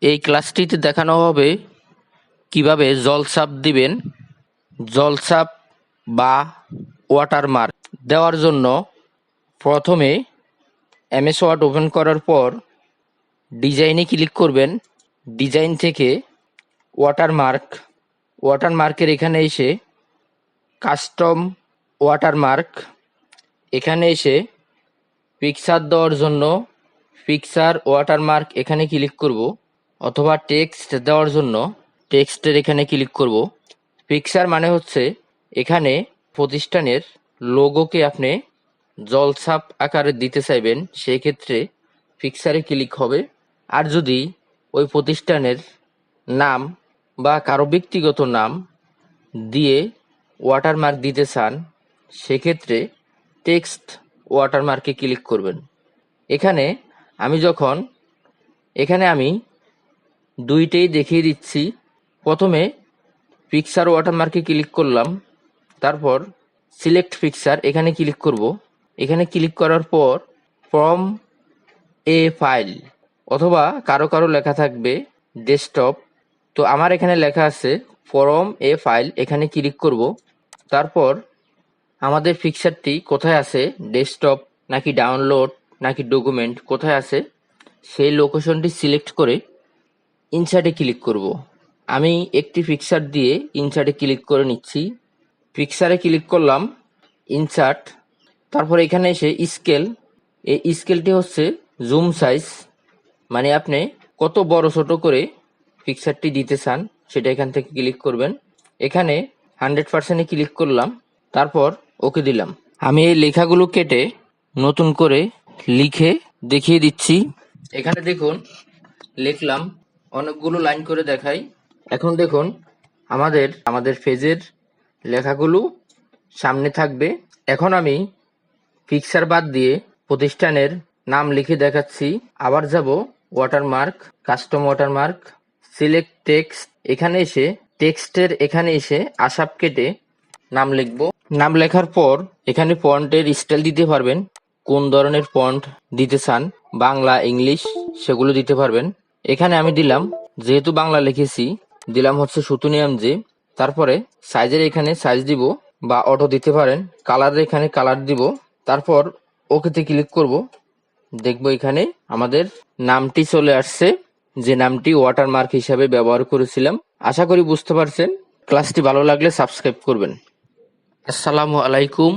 এই ক্লাসটিতে দেখানো হবে কিভাবে জলছাপ দিবেন। জলছাপ বা ওয়াটারমার্ক দেওয়ার জন্য প্রথমে এমএস ওয়ার্ড ওপেন করার পর ডিজাইনে ক্লিক করবেন। ডিজাইন থেকে ওয়াটারমার্কের এখানে এসে কাস্টম ওয়াটারমার্ক, এখানে এসে পিকচার দেওয়ার জন্য পিকচার ওয়াটারমার্ক এখানে ক্লিক করব, অথবা টেক্সট দেওয়ার জন্য টেক্সটের এখানে ক্লিক করব। পিকচার মানে হচ্ছে এখানে প্রতিষ্ঠানের লোগোকে আপনি জলছাপ আকারে দিতে চাইবেন, সেই ক্ষেত্রে পিকচারে ক্লিক হবে। আর যদি ওই প্রতিষ্ঠানের নাম বা কারো ব্যক্তিগত নাম দিয়ে ওয়াটারমার্ক দিতে চান, সেক্ষেত্রে টেক্সট ওয়াটারমার্কে ক্লিক করবেন। এখানে আমি দুইটাই দেখিয়ে দিচ্ছি। প্রথমে পিকচার ওয়াটারমার্কে ক্লিক করলাম, তারপর সিলেক্ট পিকচার এখানে ক্লিক করব। এখানে ক্লিক করার পর ফ্রম এ ফাইল, অথবা কারো লেখা থাকবে ডেস্কটপ, তো আমার এখানে লেখা আছে ফ্রম এ ফাইল, এখানে ক্লিক করব। তারপর আমাদের পিকচারটি কোথায় আছে, ডেস্কটপ নাকি ডাউনলোড নাকি ডকুমেন্ট কোথায় আছে, সেই লোকেশনটি সিলেক্ট করে ইনসার্টে ক্লিক করব। আমি একটি পিকচার দিয়ে ইনসার্টে ক্লিক করে নিচ্ছি। পিকচারে ক্লিক করলাম, ইনসার্ট, তারপর এখানে এসে স্কেল, এই স্কেলটি হচ্ছে জুম সাইজ, মানে আপনি কত বড় ছোট করে পিকচারটি দিতে চান সেটা এখান থেকে ক্লিক করবেন। এখানে 100%-এ ক্লিক করলাম, তারপর ওকে দিলাম। আমি এই লেখাগুলো কেটে নতুন করে লিখে দেখিয়ে দিচ্ছি। এখানে দেখুন লিখলাম, অনেকগুলো লাইন করে দেখাই। এখন দেখুন আমাদের পেজের লেখাগুলো সামনে থাকবে। এখন আমি পিকচার বাদ দিয়ে প্রতিষ্ঠানের নাম লিখে দেখাচ্ছি। আবার যাব watermark, custom watermark, select text, এখানে এসে টেক্সটের এখানে এসে আশাপ কেটে নাম লিখব। নাম লেখার পর এখানে ফন্টের স্টাইল দিতে পারবেন, কোন ধরনের ফন্ট দিতে চান, বাংলা ইংলিশ সেগুলো দিতে পারবেন। এখানে আমি দিলাম, যেহেতু বাংলা লিখেছি, দিলাম হচ্ছে সুতুনিয়াম যে। তারপরে সাইজের এখানে সাইজ দিব, বা অটো দিতে পারেন। কালারের এখানে কালার দিব, তারপর ওকেতে ক্লিক করব। দেখবো এখানে আমাদের নামটি চলে আসছে, যে নামটি ওয়াটারমার্ক হিসাবে ব্যবহার করেছিলাম। আশা করি বুঝতে পারছেন। ক্লাসটি ভালো লাগলে সাবস্ক্রাইব করবেন। আসসালামু আলাইকুম।